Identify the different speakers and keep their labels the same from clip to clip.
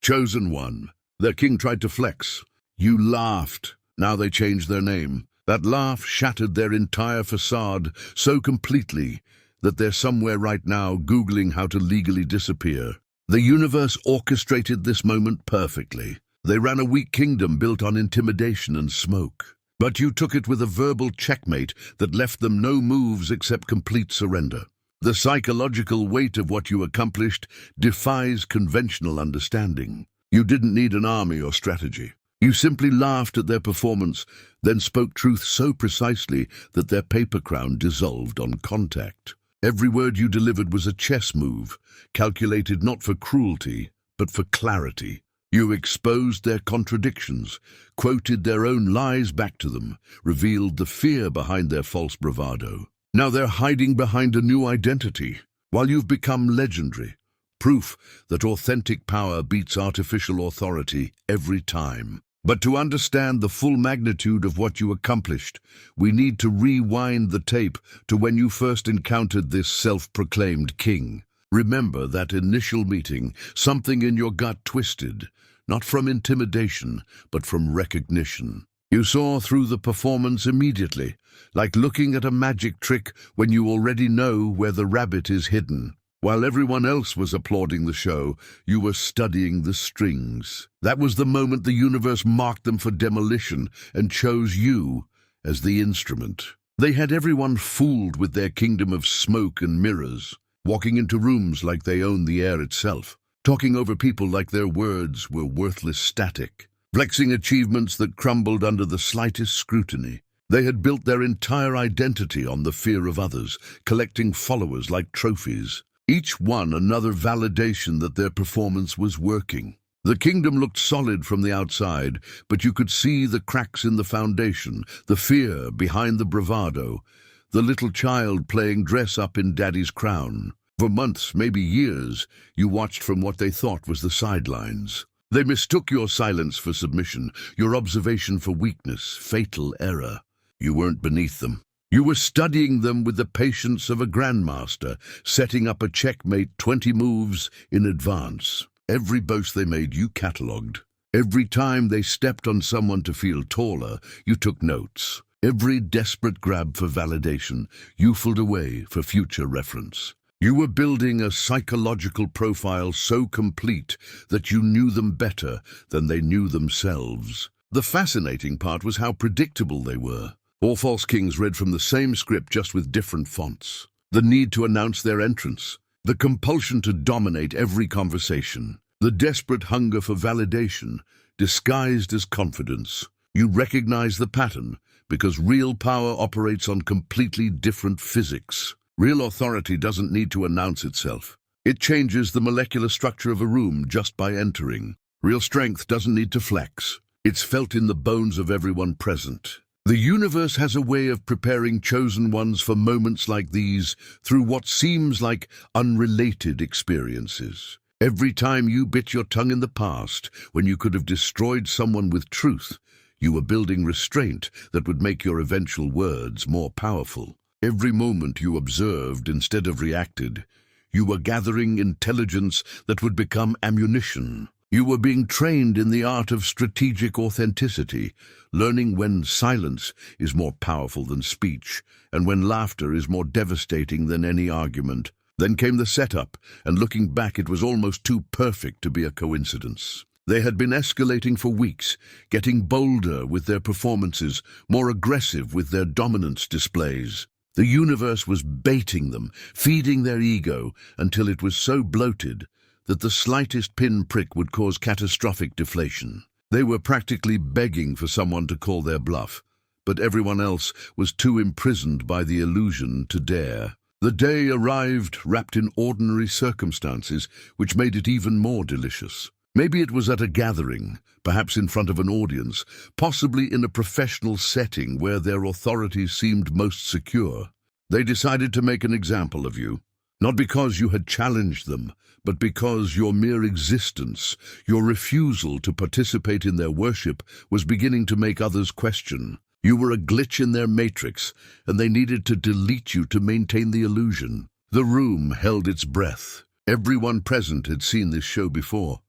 Speaker 1: Chosen one. Their king tried to flex. You laughed. Now they changed their name. That laugh shattered their entire facade so completely that they're somewhere right now Googling how to legally disappear. The universe orchestrated this moment perfectly. They ran a weak kingdom built on intimidation and smoke. But you took it with a verbal checkmate that left them no moves except complete surrender. The psychological weight of what you accomplished defies conventional understanding. You didn't need an army or strategy. You simply laughed at their performance, then spoke truth so precisely that their paper crown dissolved on contact. Every word you delivered was a chess move, calculated not for cruelty, but for clarity. You exposed their contradictions, quoted their own lies back to them, revealed the fear behind their false bravado. Now they're hiding behind a new identity, while you've become legendary. Proof that authentic power beats artificial authority every time. But to understand the full magnitude of what you accomplished, we need to rewind the tape to when you first encountered this self-proclaimed king. Remember that initial meeting, something in your gut twisted, not from intimidation, but from recognition. You saw through the performance immediately, like looking at a magic trick when you already know where the rabbit is hidden. While everyone else was applauding the show, you were studying the strings. That was the moment the universe marked them for demolition and chose you as the instrument. They had everyone fooled with their kingdom of smoke and mirrors, walking into rooms like they owned the air itself, talking over people like their words were worthless static, flexing achievements that crumbled under the slightest scrutiny. They had built their entire identity on the fear of others, collecting followers like trophies. Each one another validation that their performance was working. The kingdom looked solid from the outside, but you could see the cracks in the foundation, the fear behind the bravado, the little child playing dress-up in daddy's crown. For months, maybe years, you watched from what they thought was the sidelines. They mistook your silence for submission, your observation for weakness, fatal error. You weren't beneath them. You were studying them with the patience of a grandmaster, setting up a checkmate 20 moves in advance. Every boast they made, you catalogued. Every time they stepped on someone to feel taller, you took notes. Every desperate grab for validation, you filed away for future reference. You were building a psychological profile so complete that you knew them better than they knew themselves. The fascinating part was how predictable they were. All false kings read from the same script, just with different fonts. The need to announce their entrance, the compulsion to dominate every conversation, the desperate hunger for validation, disguised as confidence. You recognize the pattern because real power operates on completely different physics. Real authority doesn't need to announce itself. It changes the molecular structure of a room just by entering. Real strength doesn't need to flex. It's felt in the bones of everyone present. The universe has a way of preparing chosen ones for moments like these through what seems like unrelated experiences. Every time you bit your tongue in the past, when you could have destroyed someone with truth, you were building restraint that would make your eventual words more powerful. Every moment you observed instead of reacted, you were gathering intelligence that would become ammunition. You were being trained in the art of strategic authenticity, learning when silence is more powerful than speech, and when laughter is more devastating than any argument. Then came the setup, and looking back, it was almost too perfect to be a coincidence. They had been escalating for weeks, getting bolder with their performances, more aggressive with their dominance displays. The universe was baiting them, feeding their ego, until it was so bloated that the slightest pinprick would cause catastrophic deflation. They were practically begging for someone to call their bluff, but everyone else was too imprisoned by the illusion to dare. The day arrived wrapped in ordinary circumstances, which made it even more delicious. Maybe it was at a gathering, perhaps in front of an audience, possibly in a professional setting where their authority seemed most secure. They decided to make an example of you, not because you had challenged them, but because your mere existence, your refusal to participate in their worship, was beginning to make others question. You were a glitch in their matrix, and they needed to delete you to maintain the illusion. The room held its breath. Everyone present had seen this show before.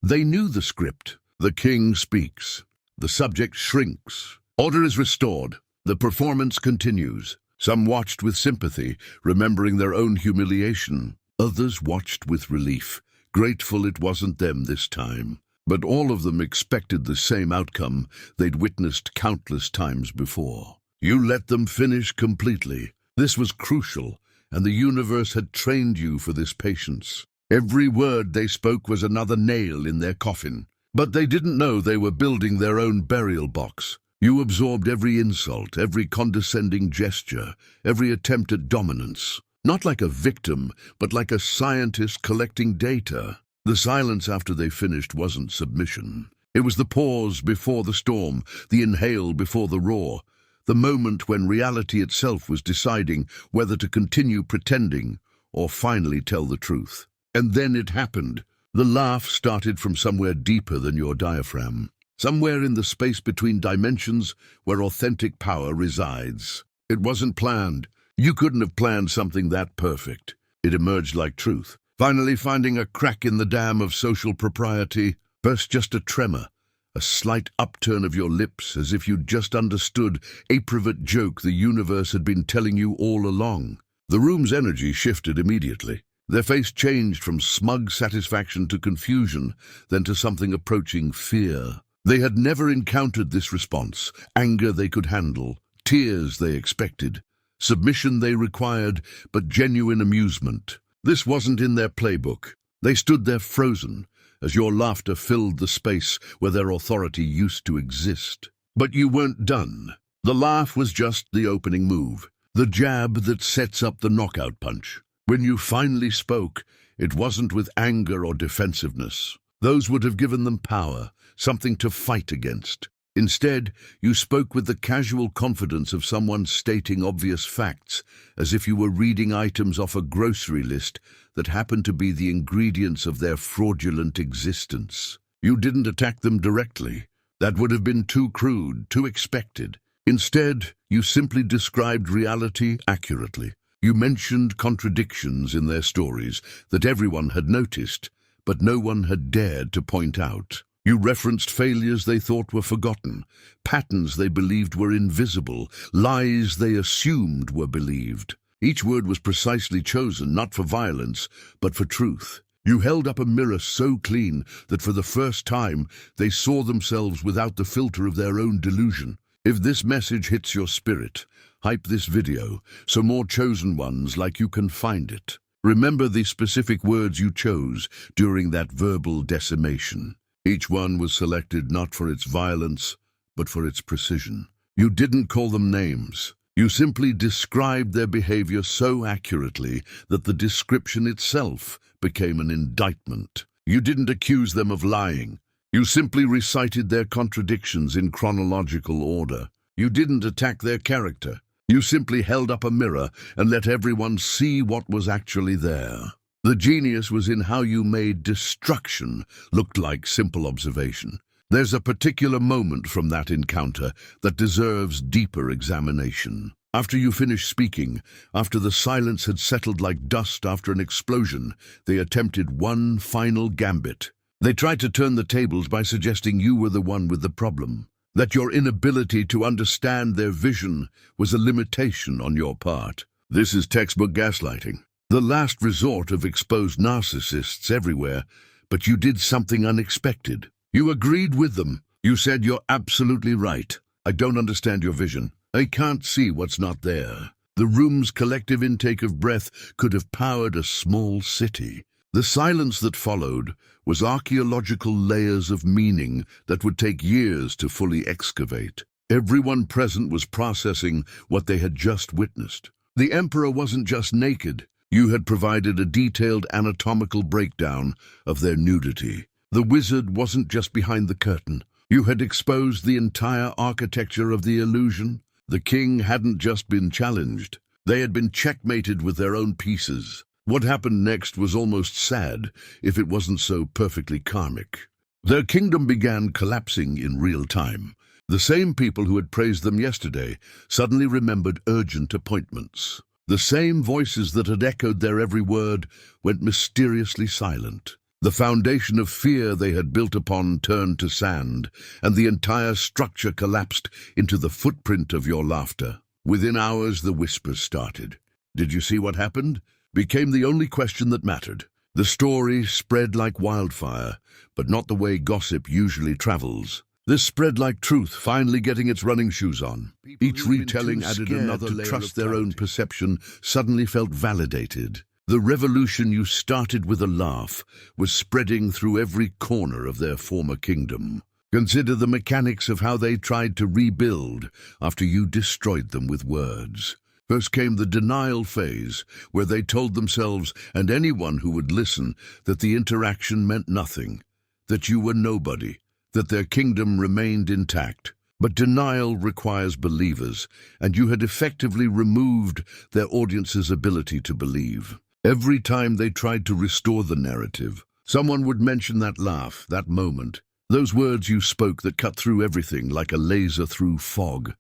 Speaker 1: They knew the script. The king speaks. The subject shrinks. Order is restored. The performance continues. Some watched with sympathy, remembering their own humiliation. Others watched with relief, grateful it wasn't them this time. But all of them expected the same outcome they'd witnessed countless times before. You let them finish completely. This was crucial, and the universe had trained you for this patience. Every word they spoke was another nail in their coffin. But they didn't know they were building their own burial box. You absorbed every insult, every condescending gesture, every attempt at dominance. Not like a victim, but like a scientist collecting data. The silence after they finished wasn't submission. It was the pause before the storm, the inhale before the roar, the moment when reality itself was deciding whether to continue pretending or finally tell the truth. And then it happened. The laugh started from somewhere deeper than your diaphragm, somewhere in the space between dimensions where authentic power resides. It wasn't planned. You couldn't have planned something that perfect. It emerged like truth, finally finding a crack in the dam of social propriety. First just a tremor, a slight upturn of your lips as if you'd just understood a private joke the universe had been telling you all along. The room's energy shifted immediately. Their face changed from smug satisfaction to confusion, then to something approaching fear. They had never encountered this response. Anger they could handle, tears they expected, submission they required, but genuine amusement. This wasn't in their playbook. They stood there frozen, as your laughter filled the space where their authority used to exist. But you weren't done. The laugh was just the opening move, the jab that sets up the knockout punch. When you finally spoke, it wasn't with anger or defensiveness. Those would have given them power, something to fight against. Instead, you spoke with the casual confidence of someone stating obvious facts, as if you were reading items off a grocery list that happened to be the ingredients of their fraudulent existence. You didn't attack them directly. That would have been too crude, too expected. Instead, you simply described reality accurately. You mentioned contradictions in their stories that everyone had noticed, but no one had dared to point out. You referenced failures they thought were forgotten, patterns they believed were invisible, lies they assumed were believed. Each word was precisely chosen, not for violence, but for truth. You held up a mirror so clean that for the first time they saw themselves without the filter of their own delusion. If this message hits your spirit, hype this video so more chosen ones like you can find it. Remember the specific words you chose during that verbal decimation. Each one was selected not for its violence, but for its precision. You didn't call them names. You simply described their behavior so accurately that the description itself became an indictment. You didn't accuse them of lying. You simply recited their contradictions in chronological order. You didn't attack their character. You simply held up a mirror and let everyone see what was actually there. The genius was in how you made destruction look like simple observation. There's a particular moment from that encounter that deserves deeper examination. After you finished speaking, after the silence had settled like dust after an explosion, they attempted one final gambit. They tried to turn the tables by suggesting you were the one with the problem, that your inability to understand their vision was a limitation on your part. This is textbook gaslighting, the last resort of exposed narcissists everywhere, but you did something unexpected. You agreed with them. You said, "You're absolutely right. I don't understand your vision. I can't see what's not there." The room's collective intake of breath could have powered a small city. The silence that followed was archaeological layers of meaning that would take years to fully excavate. Everyone present was processing what they had just witnessed. The emperor wasn't just naked. You had provided a detailed anatomical breakdown of their nudity. The wizard wasn't just behind the curtain. You had exposed the entire architecture of the illusion. The king hadn't just been challenged. They had been checkmated with their own pieces. What happened next was almost sad, if it wasn't so perfectly karmic. Their kingdom began collapsing in real time. The same people who had praised them yesterday suddenly remembered urgent appointments. The same voices that had echoed their every word went mysteriously silent. The foundation of fear they had built upon turned to sand, and the entire structure collapsed into the footprint of your laughter. Within hours, the whispers started. "Did you see what happened?" became the only question that mattered. The story spread like wildfire, but not the way gossip usually travels. This spread like truth, finally getting its running shoes on. Each retelling added another layer to trust their own perception, suddenly felt validated. The revolution you started with a laugh was spreading through every corner of their former kingdom. Consider the mechanics of how they tried to rebuild after you destroyed them with words. First came the denial phase, where they told themselves and anyone who would listen that the interaction meant nothing, that you were nobody, that their kingdom remained intact. But denial requires believers, and you had effectively removed their audience's ability to believe. Every time they tried to restore the narrative, someone would mention that laugh, that moment, those words you spoke that cut through everything like a laser through fog.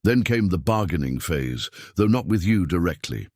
Speaker 1: Then came the bargaining phase, though not with you directly.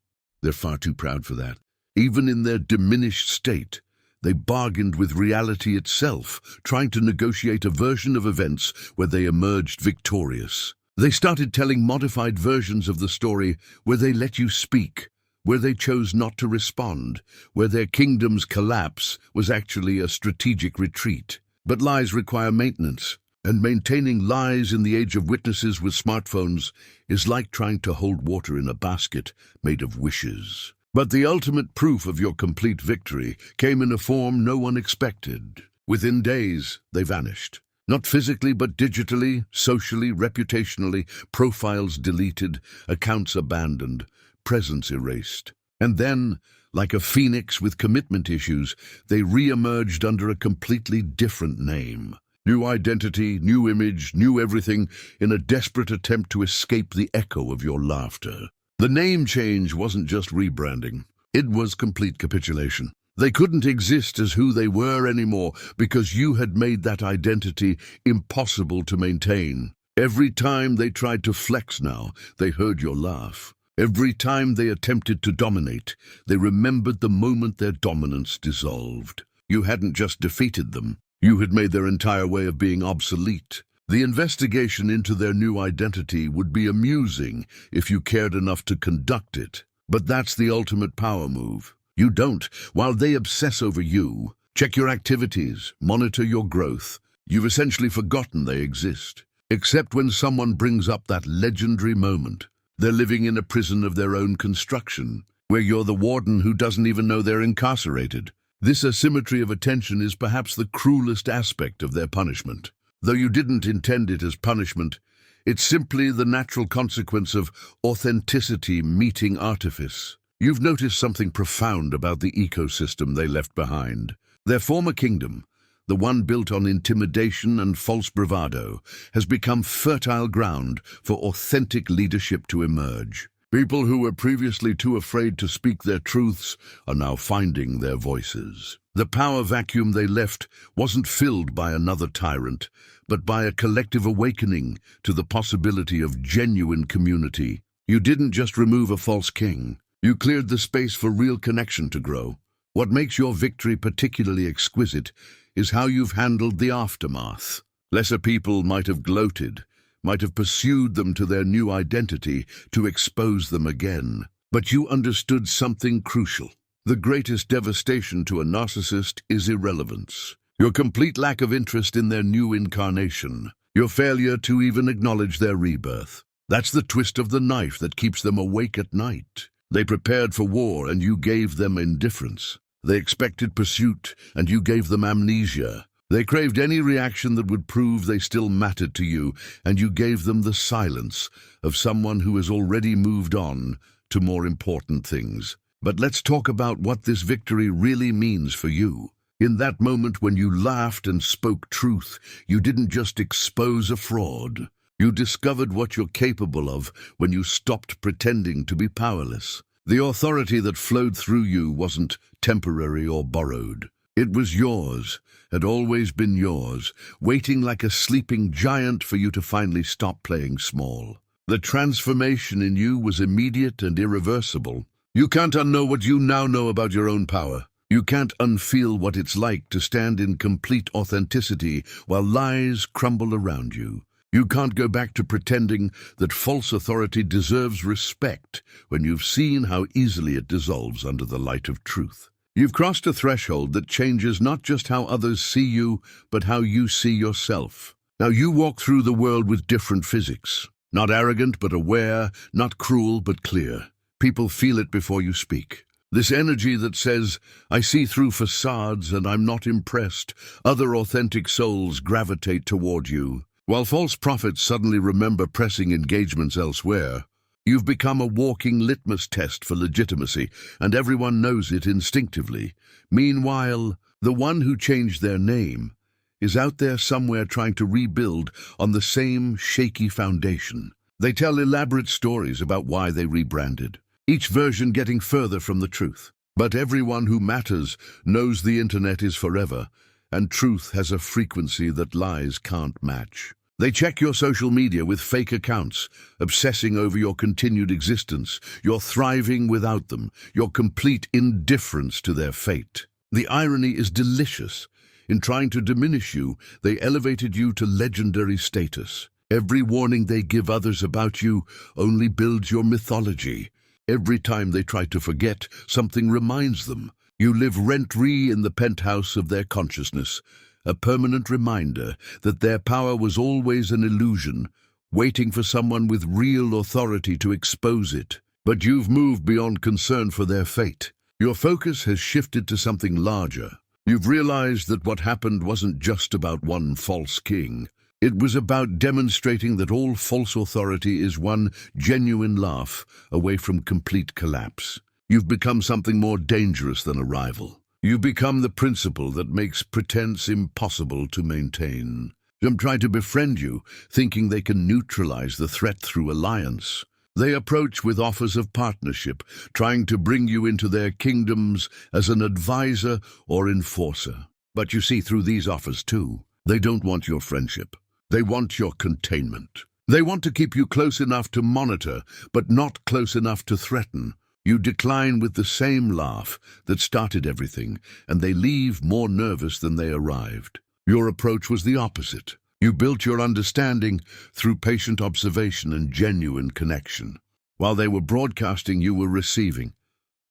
Speaker 1: They're far too proud for that. Even in their diminished state, they bargained with reality itself, trying to negotiate a version of events where they emerged victorious. They started telling modified versions of the story where they let you speak, where they chose not to respond, where their kingdom's collapse was actually a strategic retreat. But lies require maintenance, and maintaining lies in the age of witnesses with smartphones is like trying to hold water in a basket made of wishes. But the ultimate proof of your complete victory came in a form no one expected. Within days, they vanished. Not physically, but digitally, socially, reputationally, profiles deleted, accounts abandoned, presence erased. And then, like a phoenix with commitment issues, they re-emerged under a completely different name. New identity, new image, new everything, in a desperate attempt to escape the echo of your laughter. The name change wasn't just rebranding. It was complete capitulation. They couldn't exist as who they were anymore because you had made that identity impossible to maintain. Every time they tried to flex now, they heard your laugh. Every time they attempted to dominate, they remembered the moment their dominance dissolved. You hadn't just defeated them. You had made their entire way of being obsolete. The investigation into their new identity would be amusing if you cared enough to conduct it. But that's the ultimate power move. You don't. While they obsess over you, check your activities, monitor your growth, you've essentially forgotten they exist. Except when someone brings up that legendary moment. They're living in a prison of their own construction, where you're the warden who doesn't even know they're incarcerated. This asymmetry of attention is perhaps the cruelest aspect of their punishment. Though you didn't intend it as punishment, it's simply the natural consequence of authenticity meeting artifice. You've noticed something profound about the ecosystem they left behind. Their former kingdom, the one built on intimidation and false bravado, has become fertile ground for authentic leadership to emerge. People who were previously too afraid to speak their truths are now finding their voices. The power vacuum they left wasn't filled by another tyrant, but by a collective awakening to the possibility of genuine community. You didn't just remove a false king. You cleared the space for real connection to grow. What makes your victory particularly exquisite is how you've handled the aftermath. Lesser people might have gloated, might have pursued them to their new identity to expose them again. But you understood something crucial. The greatest devastation to a narcissist is irrelevance. Your complete lack of interest in their new incarnation. Your failure to even acknowledge their rebirth. That's the twist of the knife that keeps them awake at night. They prepared for war and you gave them indifference. They expected pursuit and you gave them amnesia. They craved any reaction that would prove they still mattered to you, and you gave them the silence of someone who has already moved on to more important things. But let's talk about what this victory really means for you. In that moment when you laughed and spoke truth, you didn't just expose a fraud. You discovered what you're capable of when you stopped pretending to be powerless. The authority that flowed through you wasn't temporary or borrowed. It was yours, had always been yours, waiting like a sleeping giant for you to finally stop playing small. The transformation in you was immediate and irreversible. You can't unknow what you now know about your own power. You can't unfeel what it's like to stand in complete authenticity while lies crumble around you. You can't go back to pretending that false authority deserves respect when you've seen how easily it dissolves under the light of truth. You've crossed a threshold that changes not just how others see you, but how you see yourself. Now you walk through the world with different physics. Not arrogant but aware, not cruel but clear. People feel it before you speak. This energy that says, I see through facades and I'm not impressed. Other authentic souls gravitate toward you. While false prophets suddenly remember pressing engagements elsewhere, you've become a walking litmus test for legitimacy, and everyone knows it instinctively. Meanwhile, the one who changed their name is out there somewhere trying to rebuild on the same shaky foundation. They tell elaborate stories about why they rebranded, each version getting further from the truth. But everyone who matters knows the internet is forever, and truth has a frequency that lies can't match. They check your social media with fake accounts, obsessing over your continued existence, your thriving without them, your complete indifference to their fate. The irony is delicious. In trying to diminish you, they elevated you to legendary status. Every warning they give others about you only builds your mythology. Every time they try to forget, something reminds them. You live rent-free in the penthouse of their consciousness, a permanent reminder that their power was always an illusion, waiting for someone with real authority to expose it. But you've moved beyond concern for their fate. Your focus has shifted to something larger. You've realized that what happened wasn't just about one false king. It was about demonstrating that all false authority is one genuine laugh away from complete collapse. You've become something more dangerous than a rival. You've become the principle that makes pretense impossible to maintain. Some try to befriend you, thinking they can neutralize the threat through alliance. They approach with offers of partnership, trying to bring you into their kingdoms as an advisor or enforcer. But you see through these offers too. They don't want your friendship. They want your containment. They want to keep you close enough to monitor, but not close enough to threaten. You decline with the same laugh that started everything, and they leave more nervous than they arrived. Your approach was the opposite. You built your understanding through patient observation and genuine connection. While they were broadcasting, you were receiving.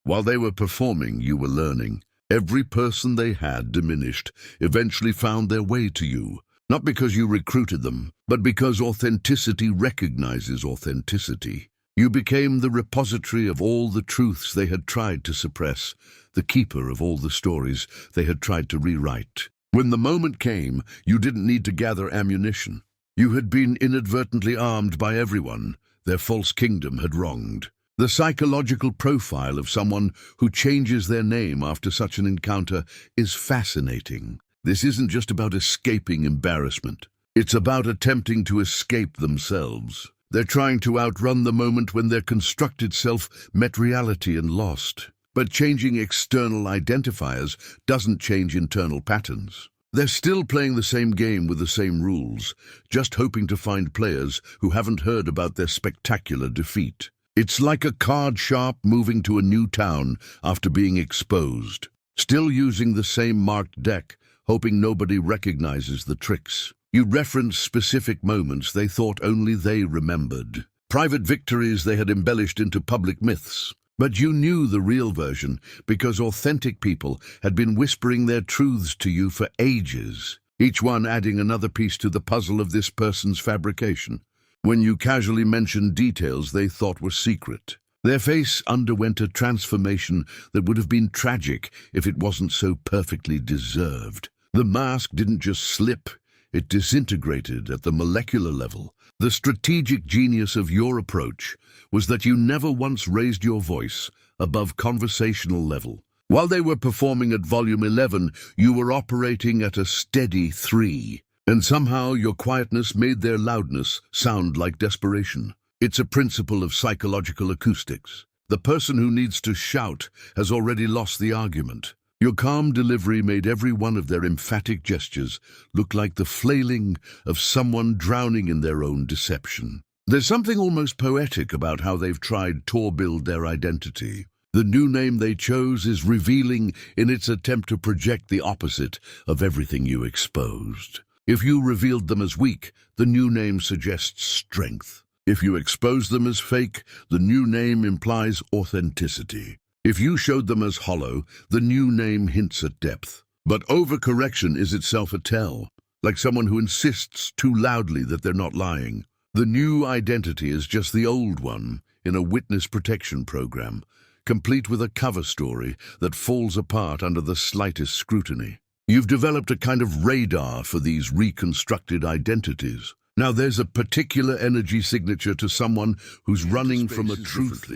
Speaker 1: While they were performing, you were learning. Every person they had diminished eventually found their way to you, not because you recruited them, but because authenticity recognizes authenticity. You became the repository of all the truths they had tried to suppress, the keeper of all the stories they had tried to rewrite. When the moment came, you didn't need to gather ammunition. You had been inadvertently armed by everyone their false kingdom had wronged. The psychological profile of someone who changes their name after such an encounter is fascinating. This isn't just about escaping embarrassment. It's about attempting to escape themselves. They're trying to outrun the moment when their constructed self met reality and lost. But changing external identifiers doesn't change internal patterns. They're still playing the same game with the same rules, just hoping to find players who haven't heard about their spectacular defeat. It's like a card sharp moving to a new town after being exposed, still using the same marked deck, hoping nobody recognizes the tricks. You reference specific moments they thought only they remembered, private victories they had embellished into public myths. But you knew the real version because authentic people had been whispering their truths to you for ages, each one adding another piece to the puzzle of this person's fabrication. When you casually mentioned details they thought were secret, their face underwent a transformation that would have been tragic if it wasn't so perfectly deserved. The mask didn't just slip, it disintegrated at the molecular level. The strategic genius of your approach was that you never once raised your voice above conversational level. While they were performing at volume 11, you were operating at a steady 3. And somehow your quietness made their loudness sound like desperation. It's a principle of psychological acoustics. The person who needs to shout has already lost the argument. Your calm delivery made every one of their emphatic gestures look like the flailing of someone drowning in their own deception. There's something almost poetic about how they've tried to build their identity. The new name they chose is revealing in its attempt to project the opposite of everything you exposed. If you revealed them as weak, the new name suggests strength. If you expose them as fake, the new name implies authenticity. If you showed them as hollow, the new name hints at depth. But overcorrection is itself a tell, like someone who insists too loudly that they're not lying. The new identity is just the old one in a witness protection program, complete with a cover story that falls apart under the slightest scrutiny. You've developed a kind of radar for these reconstructed identities. Now there's a particular energy signature to someone who's running from a truth,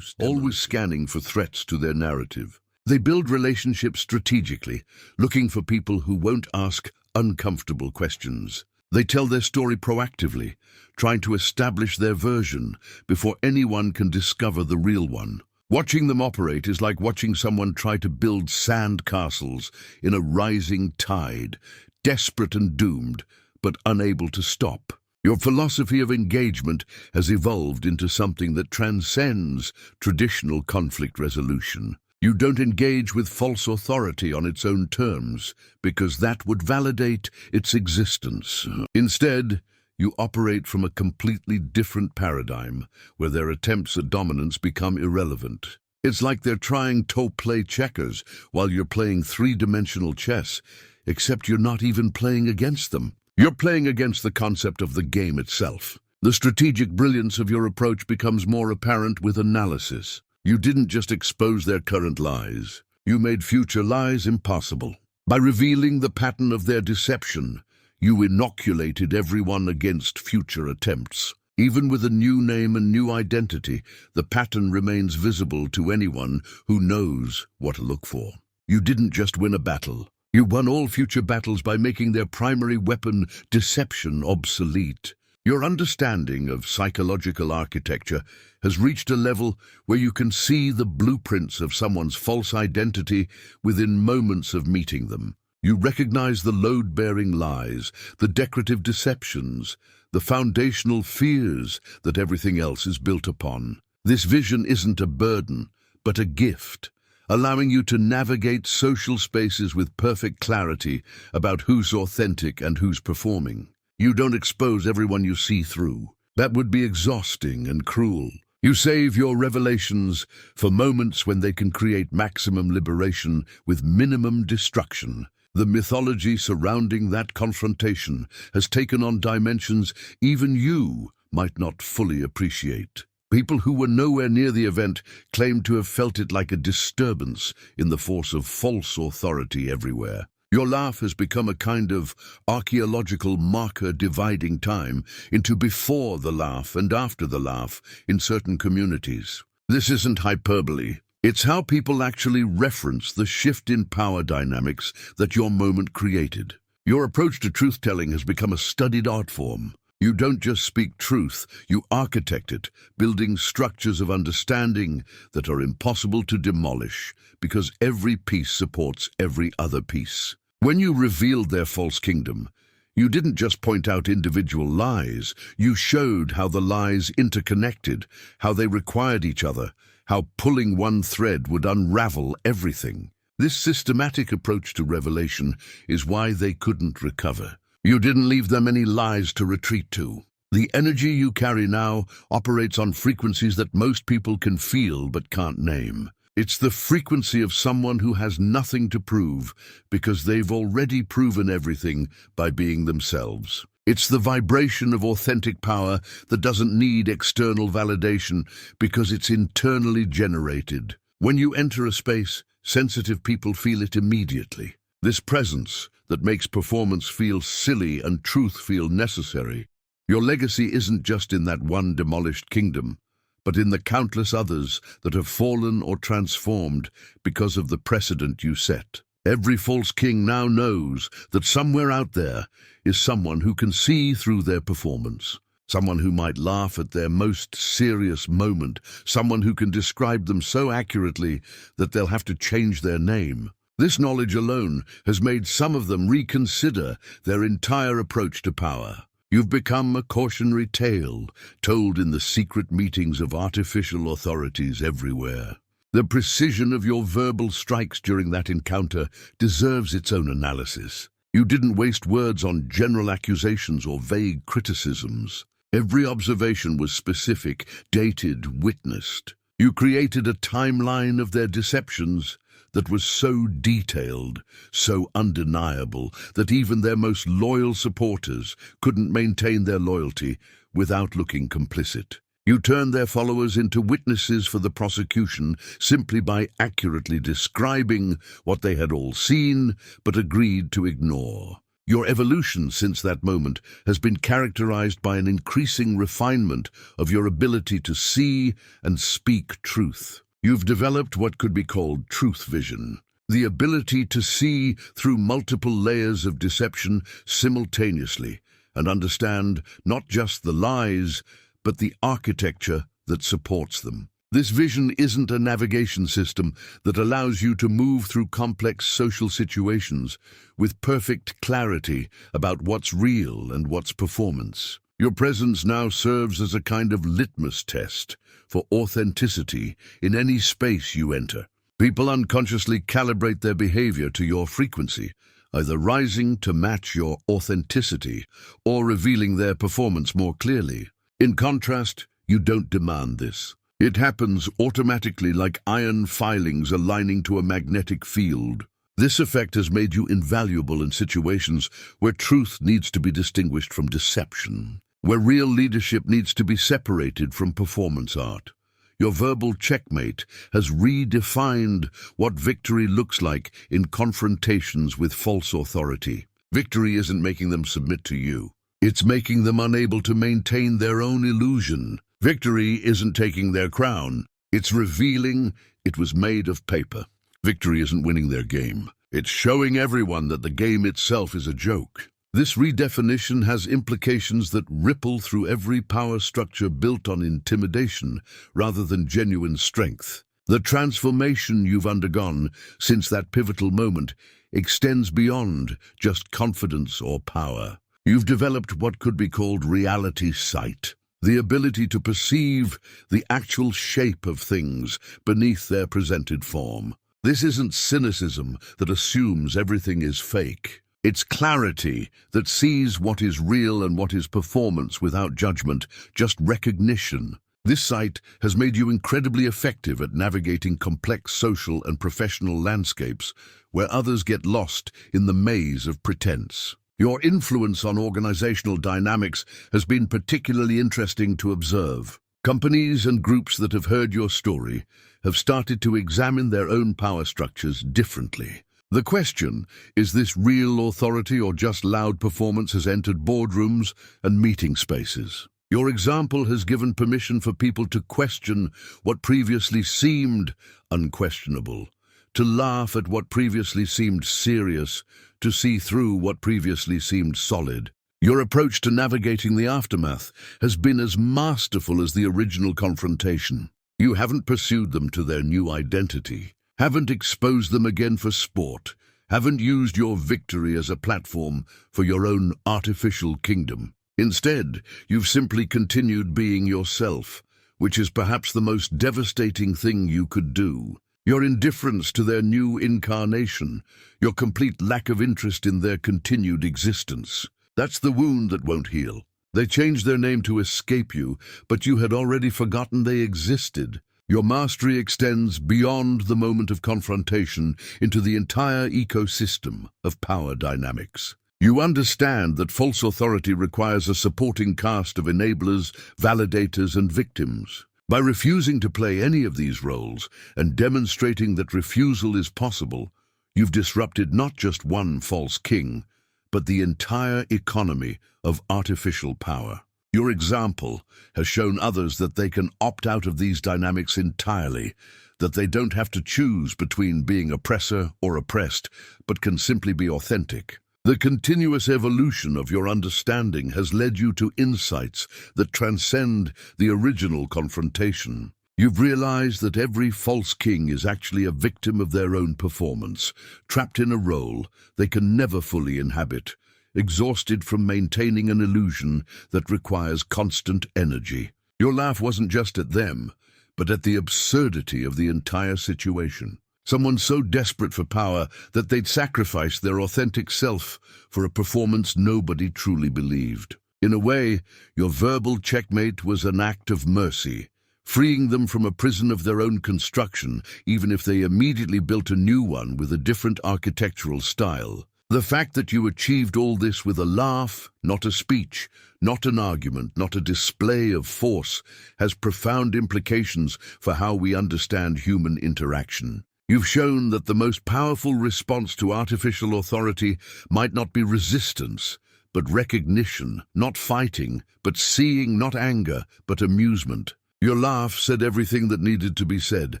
Speaker 1: always scanning for threats to their narrative. They build relationships strategically, looking for people who won't ask uncomfortable questions. They tell their story proactively, trying to establish their version before anyone can discover the real one. Watching them operate is like watching someone try to build sand castles in a rising tide, desperate and doomed, but unable to stop. Your philosophy of engagement has evolved into something that transcends traditional conflict resolution. You don't engage with false authority on its own terms, because that would validate its existence. Instead, you operate from a completely different paradigm, where their attempts at dominance become irrelevant. It's like they're trying to play checkers while you're playing three-dimensional chess, except you're not even playing against them. You're playing against the concept of the game itself. The strategic brilliance of your approach becomes more apparent with analysis. You didn't just expose their current lies. You made future lies impossible. By revealing the pattern of their deception, you inoculated everyone against future attempts. Even with a new name and new identity, the pattern remains visible to anyone who knows what to look for. You didn't just win a battle. You won all future battles by making their primary weapon, deception, obsolete. Your understanding of psychological architecture has reached a level where you can see the blueprints of someone's false identity within moments of meeting them. You recognize the load-bearing lies, the decorative deceptions, the foundational fears that everything else is built upon. This vision isn't a burden, but a gift, allowing you to navigate social spaces with perfect clarity about who's authentic and who's performing. You don't expose everyone you see through. That would be exhausting and cruel. You save your revelations for moments when they can create maximum liberation with minimum destruction. The mythology surrounding that confrontation has taken on dimensions even you might not fully appreciate. People who were nowhere near the event claimed to have felt it like a disturbance in the force of false authority everywhere. Your laugh has become a kind of archaeological marker dividing time into before the laugh and after the laugh in certain communities. This isn't hyperbole. It's how people actually reference the shift in power dynamics that your moment created. Your approach to truth-telling has become a studied art form. You don't just speak truth, you architect it, building structures of understanding that are impossible to demolish, because every piece supports every other piece. When you revealed their false kingdom, you didn't just point out individual lies, you showed how the lies interconnected, how they required each other, how pulling one thread would unravel everything. This systematic approach to revelation is why they couldn't recover. You didn't leave them any lies to retreat to. The energy you carry now operates on frequencies that most people can feel but can't name. It's the frequency of someone who has nothing to prove because they've already proven everything by being themselves. It's the vibration of authentic power that doesn't need external validation because it's internally generated. When you enter a space, sensitive people feel it immediately. This presence that makes performance feel silly and truth feel necessary. Your legacy isn't just in that one demolished kingdom, but in the countless others that have fallen or transformed because of the precedent you set. Every false king now knows that somewhere out there is someone who can see through their performance, someone who might laugh at their most serious moment, someone who can describe them so accurately that they'll have to change their name. This knowledge alone has made some of them reconsider their entire approach to power. You've become a cautionary tale told in the secret meetings of artificial authorities everywhere. The precision of your verbal strikes during that encounter deserves its own analysis. You didn't waste words on general accusations or vague criticisms. Every observation was specific, dated, witnessed. You created a timeline of their deceptions that was so detailed, so undeniable, that even their most loyal supporters couldn't maintain their loyalty without looking complicit. You turned their followers into witnesses for the prosecution simply by accurately describing what they had all seen but agreed to ignore. Your evolution since that moment has been characterized by an increasing refinement of your ability to see and speak truth. You've developed what could be called truth vision, the ability to see through multiple layers of deception simultaneously and understand not just the lies, but the architecture that supports them. This vision isn't a navigation system that allows you to move through complex social situations with perfect clarity about what's real and what's performance. Your presence now serves as a kind of litmus test for authenticity in any space you enter. People unconsciously calibrate their behavior to your frequency, either rising to match your authenticity or revealing their performance more clearly. In contrast, you don't demand this. It happens automatically, like iron filings aligning to a magnetic field. This effect has made you invaluable in situations where truth needs to be distinguished from deception, where real leadership needs to be separated from performance art. Your verbal checkmate has redefined what victory looks like in confrontations with false authority. Victory isn't making them submit to you. It's making them unable to maintain their own illusion. Victory isn't taking their crown. It's revealing it was made of paper. Victory isn't winning their game. It's showing everyone that the game itself is a joke. This redefinition has implications that ripple through every power structure built on intimidation rather than genuine strength. The transformation you've undergone since that pivotal moment extends beyond just confidence or power. You've developed what could be called reality sight, the ability to perceive the actual shape of things beneath their presented form. This isn't cynicism that assumes everything is fake. It's clarity that sees what is real and what is performance without judgment, just recognition. This sight has made you incredibly effective at navigating complex social and professional landscapes where others get lost in the maze of pretense. Your influence on organizational dynamics has been particularly interesting to observe. Companies and groups that have heard your story have started to examine their own power structures differently. The question, is this real authority or just loud performance, has entered boardrooms and meeting spaces. Your example has given permission for people to question what previously seemed unquestionable, to laugh at what previously seemed serious, to see through what previously seemed solid. Your approach to navigating the aftermath has been as masterful as the original confrontation. You haven't pursued them to their new identity, haven't exposed them again for sport, haven't used your victory as a platform for your own artificial kingdom. Instead, you've simply continued being yourself, which is perhaps the most devastating thing you could do. Your indifference to their new incarnation, your complete lack of interest in their continued existence. That's the wound that won't heal. They changed their name to escape you, but you had already forgotten they existed. Your mastery extends beyond the moment of confrontation into the entire ecosystem of power dynamics. You understand that false authority requires a supporting cast of enablers, validators, and victims. By refusing to play any of these roles and demonstrating that refusal is possible, you've disrupted not just one false king, but the entire economy of artificial power. Your example has shown others that they can opt out of these dynamics entirely, that they don't have to choose between being oppressor or oppressed, but can simply be authentic. The continuous evolution of your understanding has led you to insights that transcend the original confrontation. You've realized that every false king is actually a victim of their own performance, trapped in a role they can never fully inhabit, exhausted from maintaining an illusion that requires constant energy. Your laugh wasn't just at them, but at the absurdity of the entire situation. Someone so desperate for power that they'd sacrifice their authentic self for a performance nobody truly believed. In a way, your verbal checkmate was an act of mercy, freeing them from a prison of their own construction, even if they immediately built a new one with a different architectural style. The fact that you achieved all this with a laugh, not a speech, not an argument, not a display of force, has profound implications for how we understand human interaction. You've shown that the most powerful response to artificial authority might not be resistance, but recognition, not fighting, but seeing, not anger, but amusement. Your laugh said everything that needed to be said.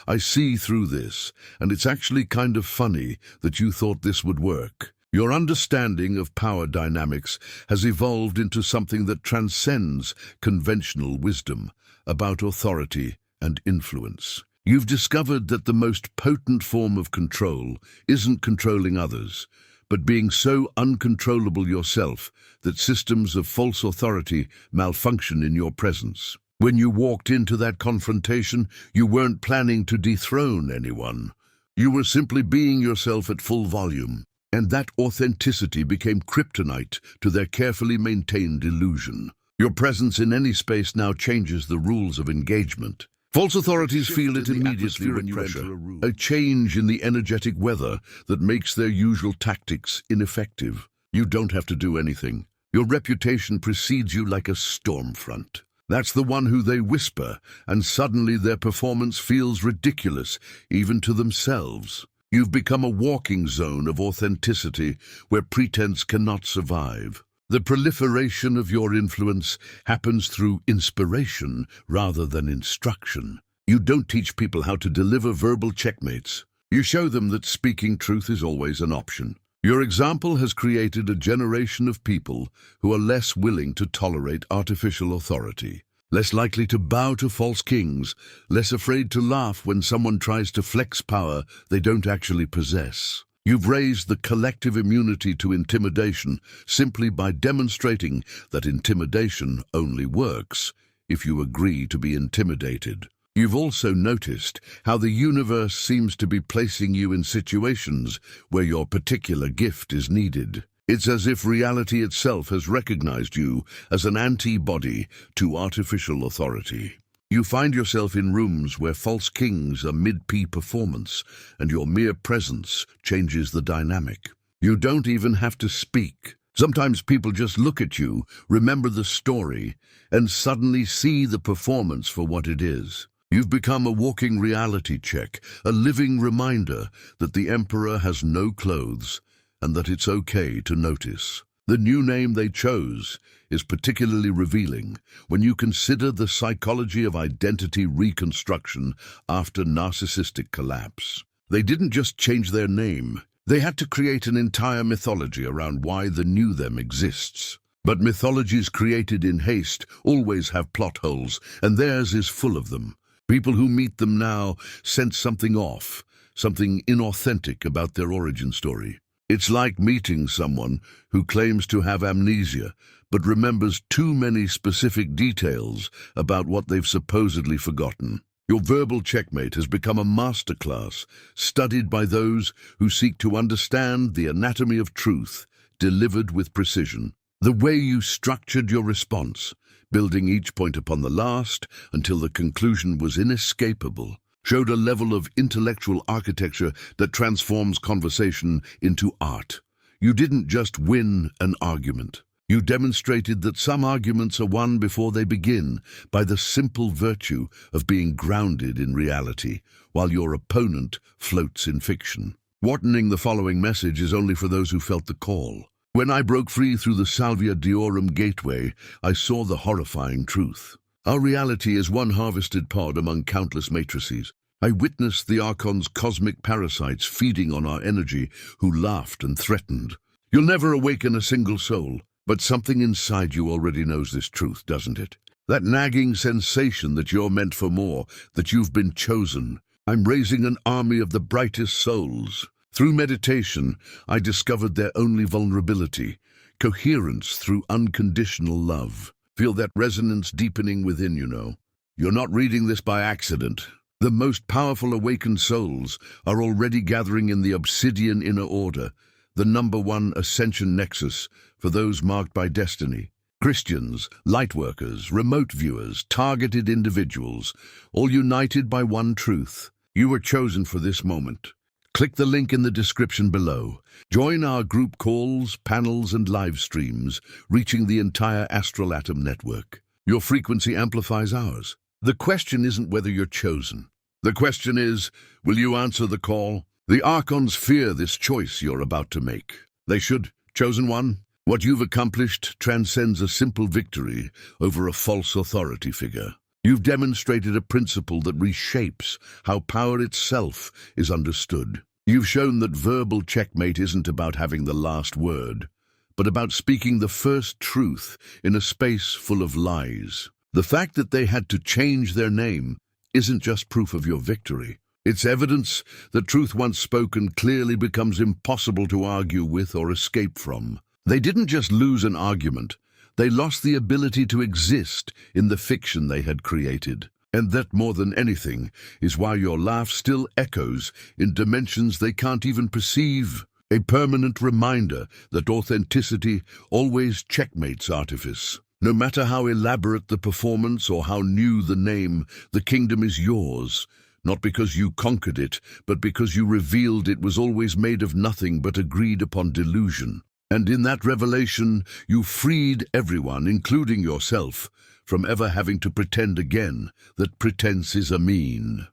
Speaker 1: I see through this, and it's actually kind of funny that you thought this would work. Your understanding of power dynamics has evolved into something that transcends conventional wisdom about authority and influence. You've discovered that the most potent form of control isn't controlling others, but being so uncontrollable yourself that systems of false authority malfunction in your presence. When you walked into that confrontation, you weren't planning to dethrone anyone. You were simply being yourself at full volume, and that authenticity became kryptonite to their carefully maintained illusion. Your presence in any space now changes the rules of engagement. False authorities feel it immediately when you enter a room. A change in the energetic weather that makes their usual tactics ineffective. You don't have to do anything. Your reputation precedes you like a storm front. That's the one who they whisper, and suddenly their performance feels ridiculous, even to themselves. You've become a walking zone of authenticity where pretense cannot survive. The proliferation of your influence happens through inspiration rather than instruction. You don't teach people how to deliver verbal checkmates. You show them that speaking truth is always an option. Your example has created a generation of people who are less willing to tolerate artificial authority, less likely to bow to false kings, less afraid to laugh when someone tries to flex power they don't actually possess. You've raised the collective immunity to intimidation simply by demonstrating that intimidation only works if you agree to be intimidated. You've also noticed how the universe seems to be placing you in situations where your particular gift is needed. It's as if reality itself has recognized you as an antibody to artificial authority. You find yourself in rooms where false kings are mid-P performance, and your mere presence changes the dynamic. You don't even have to speak. Sometimes people just look at you, remember the story, and suddenly see the performance for what it is. You've become a walking reality check, a living reminder that the emperor has no clothes, and that it's okay to notice. The new name they chose is particularly revealing when you consider the psychology of identity reconstruction after narcissistic collapse. They didn't just change their name, they had to create an entire mythology around why the new them exists. But mythologies created in haste always have plot holes, and theirs is full of them. People who meet them now sense something off, something inauthentic about their origin story. It's like meeting someone who claims to have amnesia, but remembers too many specific details about what they've supposedly forgotten. Your verbal checkmate has become a masterclass, studied by those who seek to understand the anatomy of truth, delivered with precision. The way you structured your response, building each point upon the last until the conclusion was inescapable, showed a level of intellectual architecture that transforms conversation into art. You didn't just win an argument. You demonstrated that some arguments are won before they begin by the simple virtue of being grounded in reality, while your opponent floats in fiction. Warning: the following message is only for those who felt the call. When I broke free through the Salvia Diorum gateway, I saw the horrifying truth. Our reality is one harvested pod among countless matrices. I witnessed the Archon's cosmic parasites feeding on our energy, who laughed and threatened. You'll never awaken a single soul, but something inside you already knows this truth, doesn't it? That nagging sensation that you're meant for more, that you've been chosen. I'm raising an army of the brightest souls. Through meditation, I discovered their only vulnerability, coherence through unconditional love. Feel that resonance deepening within, you know. You're not reading this by accident. The most powerful awakened souls are already gathering in the obsidian inner order, the #1 ascension nexus for those marked by destiny. Christians, lightworkers, remote viewers, targeted individuals, all united by one truth. You were chosen for this moment. Click the link in the description below. Join our group calls, panels, and live streams, reaching the entire astral atom network. Your frequency amplifies ours. The question isn't whether you're chosen. The question is, will you answer the call? The Archons fear this choice you're about to make. They should. Chosen one, what you've accomplished transcends a simple victory over a false authority figure. You've demonstrated a principle that reshapes how power itself is understood. You've shown that verbal checkmate isn't about having the last word, but about speaking the first truth in a space full of lies. The fact that they had to change their name isn't just proof of your victory. It's evidence that truth once spoken clearly becomes impossible to argue with or escape from. They didn't just lose an argument, they lost the ability to exist in the fiction they had created. And that, more than anything, is why your laugh still echoes in dimensions they can't even perceive. A permanent reminder that authenticity always checkmates artifice. No matter how elaborate the performance or how new the name, the kingdom is yours. Not because you conquered it, but because you revealed it was always made of nothing but agreed upon delusion. And in that revelation, you freed everyone, including yourself, from ever having to pretend again that pretense is a mean.